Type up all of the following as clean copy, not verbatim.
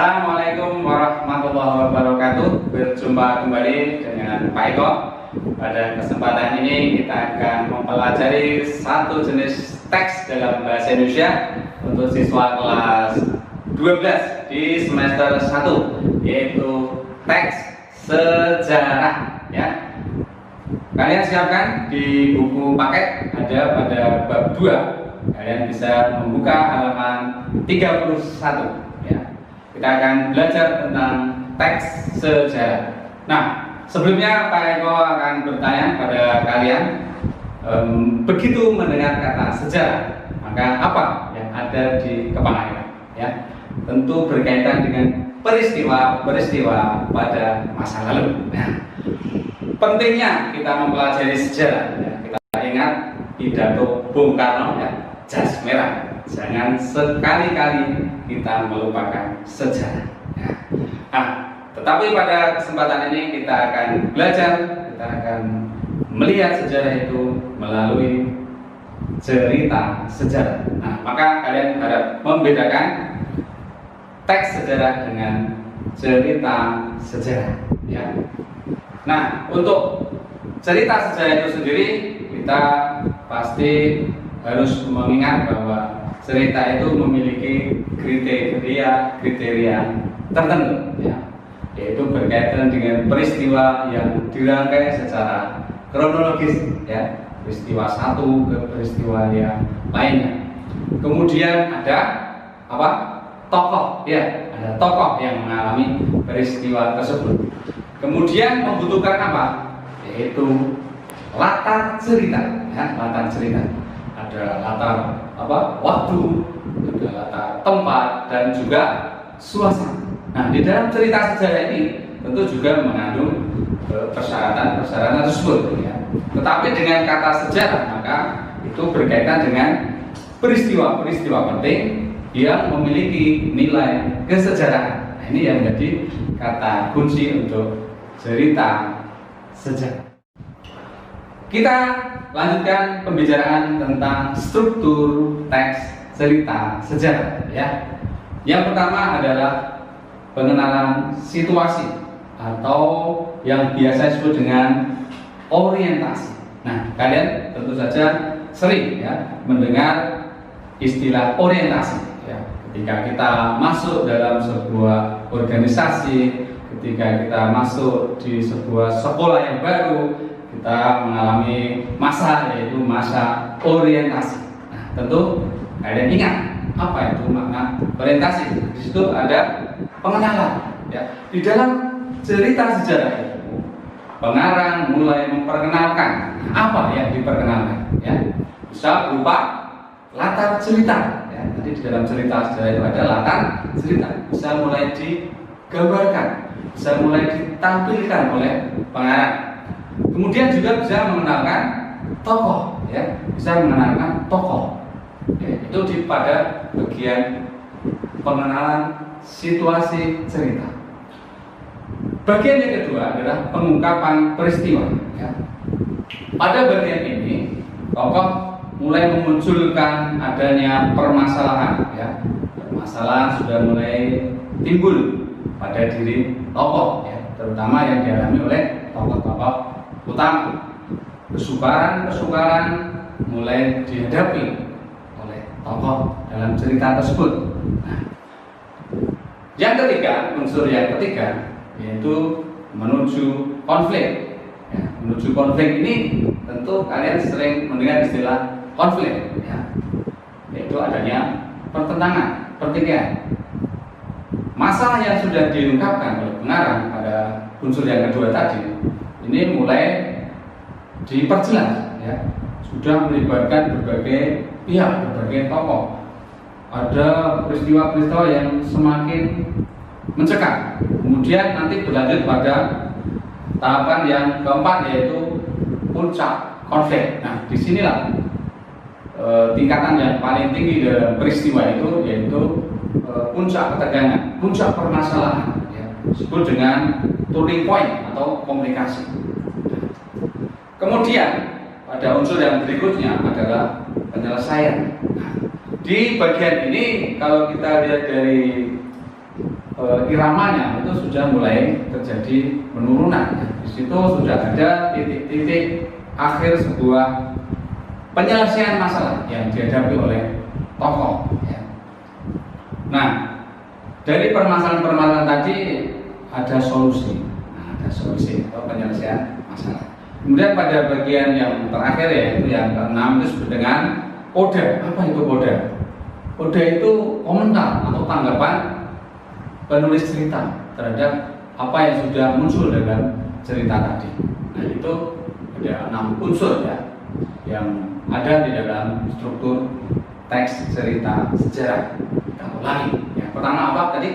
Assalamualaikum warahmatullahi wabarakatuh. Berjumpa kembali dengan Pak Eko. Pada kesempatan ini kita akan mempelajari satu jenis teks dalam bahasa Indonesia untuk siswa kelas 12 di semester 1, yaitu teks sejarah ya. Kalian siapkan di buku paket ada pada bab 2. Kalian bisa membuka halaman 31 ya. Kita akan belajar tentang teks sejarah. Nah, sebelumnya Pak Eko akan bertanya pada kalian, begitu mendengar kata sejarah, maka apa yang ada di kepala kalian? Ya, tentu berkaitan dengan peristiwa-peristiwa pada masa lalu. Nah, pentingnya kita mempelajari sejarah. Ya, kita ingat pidato Bung Karno ya, jas merah. Jangan sekali-kali kita melupakan sejarah. Ya. Nah, tetapi pada kesempatan ini kita akan belajar, kita akan melihat sejarah itu melalui cerita sejarah. Nah, maka kalian harap membedakan teks sejarah dengan cerita sejarah. Ya. Nah, untuk cerita sejarah itu sendiri kita pasti harus mengingat bahwa cerita itu memiliki kriteria tertentu ya, yaitu berkaitan dengan peristiwa yang dirangkai secara kronologis ya, peristiwa satu ke peristiwa yang lainnya. Kemudian ada apa? Tokoh ya, ada tokoh yang mengalami peristiwa tersebut. Kemudian membutuhkan apa? Yaitu latar cerita ya, latar cerita. Ada latar waktu, ada latar tempat, dan juga suasana. Nah, di dalam cerita sejarah ini tentu juga mengandung persyaratan tersebut ya. Tetapi dengan kata sejarah maka itu berkaitan dengan peristiwa-peristiwa penting yang memiliki nilai kesejarahan. Nah, ini yang menjadi kata kunci untuk cerita sejarah. Kita lanjutkan pembicaraan tentang struktur teks cerita sejarah ya. Yang pertama adalah pengenalan situasi atau yang biasa disebut dengan orientasi. Nah, kalian tentu saja sering ya mendengar istilah orientasi ya. Ketika kita masuk dalam sebuah organisasi, ketika kita masuk di sebuah sekolah yang baru, kita mengalami masa, yaitu masa orientasi. Nah, tentu kalian ingat apa itu makna orientasi. Di situ ada pengenalan. Ya. Di dalam cerita sejarah itu, pengarang mulai memperkenalkan apa yang diperkenalkan. Ya. Bisa berupa latar cerita. Ya. Nanti di dalam cerita sejarah itu ada latar cerita. Bisa mulai digambarkan, bisa mulai ditampilkan oleh pengarang. Kemudian juga bisa mengenalkan tokoh, ya, bisa mengenalkan tokoh. Ya, itu pada bagian pengenalan situasi cerita. Bagian yang kedua adalah pengungkapan peristiwa. Ya. Pada bagian ini, tokoh mulai memunculkan adanya permasalahan. Ya. Permasalahan sudah mulai timbul pada diri tokoh, ya, terutama yang dialami oleh tokoh-tokoh utama. Kesukaran mulai dihadapi oleh tokoh dalam cerita tersebut. Nah, yang ketiga, unsur yang ketiga yaitu menuju konflik. Ya, menuju konflik ini tentu kalian sering mendengar istilah konflik, ya, yaitu adanya pertentangan, pertikaian. Masalah yang sudah diungkapkan oleh pengarang pada unsur yang kedua tadi ini mulai diperjelas ya, sudah melibatkan berbagai pihak, berbagai tokoh. Ada peristiwa-peristiwa yang semakin mencekam. Kemudian nanti berlanjut pada tahapan yang keempat, yaitu puncak konflik. Nah, disinilah tingkatan yang paling tinggi dalam peristiwa itu, yaitu puncak ketegangan, puncak permasalahan ya, disebut dengan turning point atau komplikasi. Kemudian pada unsur yang berikutnya adalah penyelesaian. Di bagian ini kalau kita lihat dari iramanya itu sudah mulai terjadi penurunan. Di situ sudah ada titik-titik akhir sebuah penyelesaian masalah yang dihadapi oleh tokoh. Nah, dari permasalahan-permasalahan tadi ada solusi. Nah, ada solusi atau penyelesaian masalah. Kemudian pada bagian yang terakhir, yaitu yang keenam, itu disebut dengan oda. Apa itu oda? Oda itu komentar atau tanggapan penulis cerita terhadap apa yang sudah muncul dalam cerita tadi. Nah, itu ada 6 unsur ya yang ada di dalam struktur teks cerita sejarah. Kita ulangi. Yang pertama apa tadi?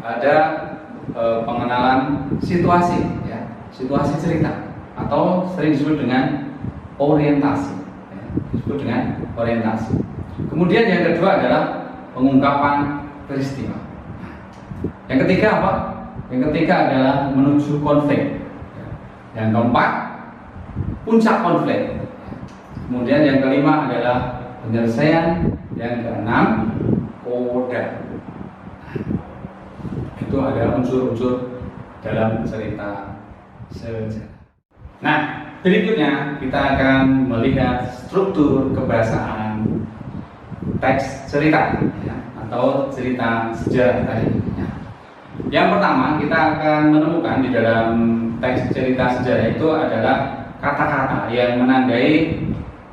Ada pengenalan situasi, ya, situasi cerita atau sering disebut dengan orientasi. Ya, disebut dengan orientasi. Kemudian yang kedua adalah pengungkapan peristiwa. Yang ketiga apa? Yang ketiga adalah menuju konflik. Yang keempat, puncak konflik. Kemudian yang kelima adalah penyelesaian. Yang keenam, koda. Itu ada unsur-unsur dalam cerita sejarah. Nah, berikutnya kita akan melihat struktur kebahasaan teks cerita, ya, atau cerita sejarah tadi. Ya. Yang pertama kita akan menemukan di dalam teks cerita sejarah itu adalah kata-kata yang menandai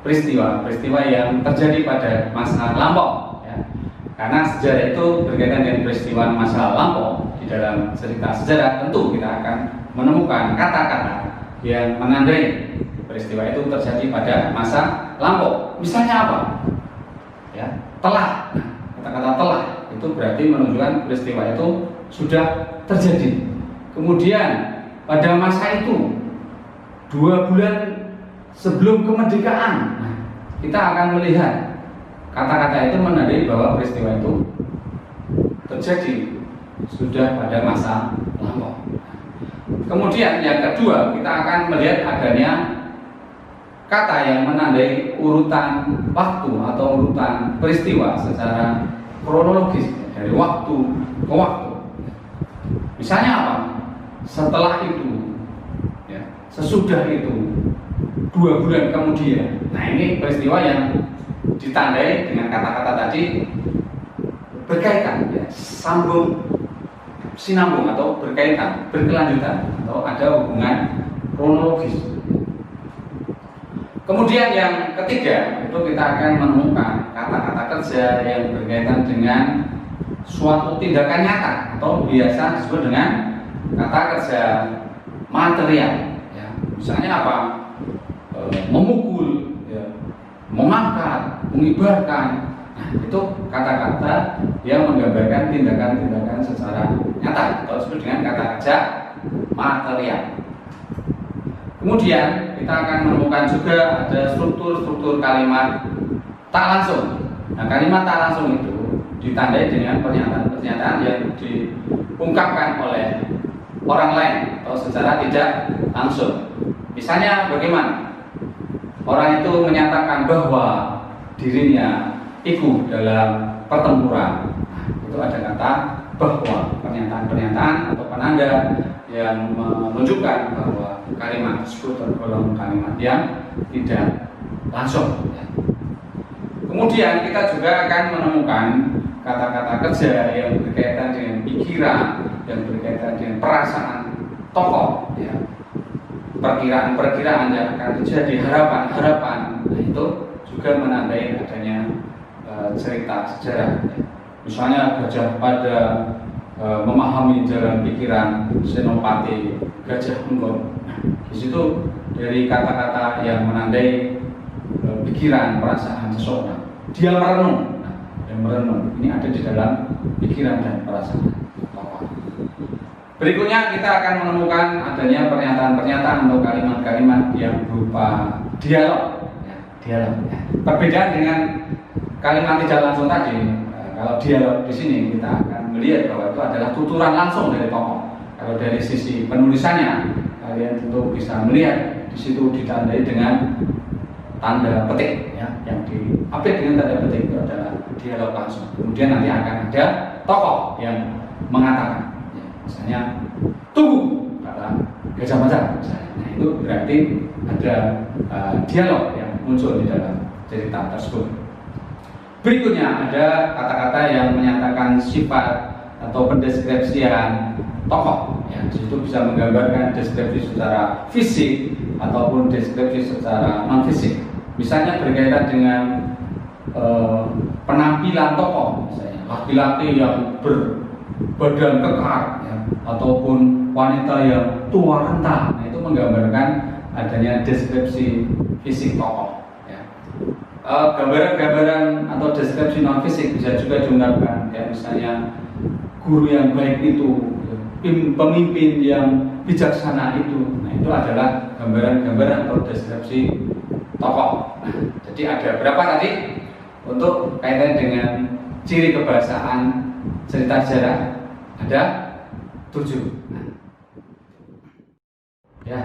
peristiwa yang terjadi pada masa lampau. Ya. Karena sejarah itu berkaitan dengan peristiwa masa lampau, di dalam cerita sejarah tentu kita akan menemukan kata-kata yang menandai peristiwa itu terjadi pada masa lampau. Misalnya apa? Ya, telah. Nah, kata-kata telah itu berarti menunjukkan peristiwa itu sudah terjadi. Kemudian pada masa itu 2 bulan sebelum kemerdekaan, nah, kita akan melihat kata-kata itu menandai bahwa peristiwa itu terjadi sudah pada masa lampau. Kemudian yang kedua kita akan melihat adanya kata yang menandai urutan waktu atau urutan peristiwa secara kronologis dari waktu ke waktu. Misalnya apa? Setelah itu, ya, sesudah itu, 2 bulan kemudian. Nah, ini peristiwa yang ditandai dengan kata-kata tadi berkaitan, ya, sambung, sinambung atau berkaitan, berkelanjutan atau ada hubungan kronologis. Kemudian yang ketiga itu kita akan menemukan kata-kata kerja yang berkaitan dengan suatu tindakan nyata atau biasa disebut dengan kata kerja material. Ya. Misalnya apa? Memukul, ya, mengangkat, mengibarkan. Nah, itu kata-kata yang menggambarkan tindakan-tindakan secara nyata atau disebut dengan kata kerja material. Kemudian kita akan menemukan juga ada struktur-struktur kalimat tak langsung. Nah, kalimat tak langsung itu ditandai dengan pernyataan-pernyataan yang diungkapkan oleh orang lain atau secara tidak langsung. Misalnya bagaimana? Orang itu menyatakan bahwa dirinya ikut dalam pertempuran. Nah, itu ada kata bahwa, pernyataan-pernyataan atau penanda yang menunjukkan bahwa kalimat tersebut tergolong kalimat yang tidak langsung. Kemudian kita juga akan menemukan kata-kata kerja yang berkaitan dengan pikiran, yang berkaitan dengan perasaan tokoh, ya, perkiraan-perkiraan yang akan terjadi, harapan-harapan. Nah, itu juga menandai adanya cerita sejarah. Ya. Misalnya Gajah Mada memahami jalan pikiran Senopati Gajah Mungkur. Nah, di situ dari kata-kata yang menandai pikiran, perasaan seseorang. Dia merenung. Nah, dia merenung. Ini ada di dalam pikiran dan perasaan tokoh. Berikutnya kita akan menemukan adanya pernyataan-pernyataan atau kalimat-kalimat yang berupa dialog. Ya, dialog. Ya. Perbedaan dengan kalimat tidak langsung tadi. Kalau dialog di sini kita akan melihat bahwa itu adalah tuturan langsung dari tokoh. Kalau dari sisi penulisannya, kalian tentu bisa melihat di situ ditandai dengan tanda petik, ya, yang diupdate dengan tanda petik itu adalah dialog langsung. Kemudian nanti akan ada tokoh yang mengatakan, ya, misalnya tunggu kata Gajah Mada, misalnya. Nah, itu berarti ada dialog yang muncul di dalam cerita tersebut. Berikutnya ada kata-kata yang menyatakan sifat atau pendeskripsian tokoh. Ya, di situ bisa menggambarkan deskripsi secara fisik ataupun deskripsi secara non fisik. Misalnya berkaitan dengan penampilan tokoh, misalnya laki-laki yang berbadan kekar, ya, ataupun wanita yang tua renta. Nah, itu menggambarkan adanya deskripsi fisik tokoh. Ya. Gambaran-gambaran atau deskripsi non fisik bisa juga diungkapkan, ya, misalnya guru yang baik itu, pemimpin yang bijaksana itu. Nah, itu adalah gambaran-gambaran atau deskripsi tokoh. Nah, jadi ada berapa tadi untuk kaitan dengan ciri kebahasaan cerita sejarah? Ada 7. Nah, ya,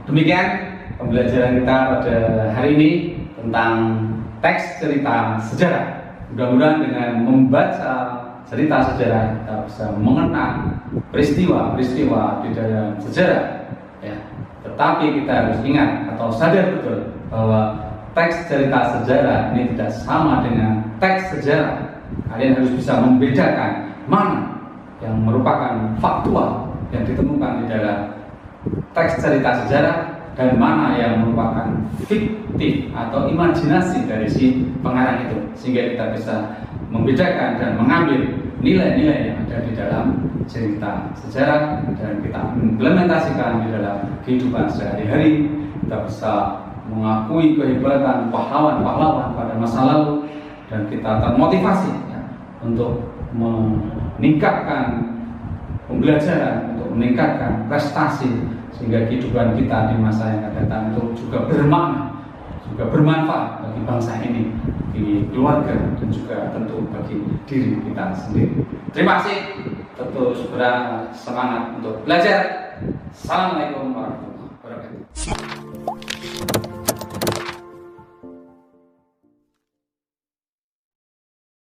demikian pembelajaran kita pada hari ini tentang teks cerita sejarah. Mudah-mudahan dengan membaca cerita sejarah kita bisa mengenang peristiwa-peristiwa di dalam sejarah, ya. Tetapi kita harus ingat atau sadar betul bahwa teks cerita sejarah ini tidak sama dengan teks sejarah. Kalian harus bisa membedakan mana yang merupakan faktual yang ditemukan di dalam teks cerita sejarah dan mana yang merupakan fiktif atau imajinasi dari si pengarang itu, sehingga kita bisa membedakan dan mengambil nilai-nilai yang ada di dalam cerita sejarah dan kita implementasikan di dalam kehidupan sehari-hari. Kita bisa mengakui kehebatan pahlawan-pahlawan pada masa lalu dan kita termotivasi, ya, untuk meningkatkan pembelajaran, untuk meningkatkan prestasi, sehingga kehidupan kita di masa yang akan datang itu juga bermakna, juga bermanfaat bagi bangsa ini, bagi keluarga, dan juga tentu bagi diri kita sendiri. Terima kasih, tentu semangat untuk belajar. Assalamualaikum warahmatullahi wabarakatuh.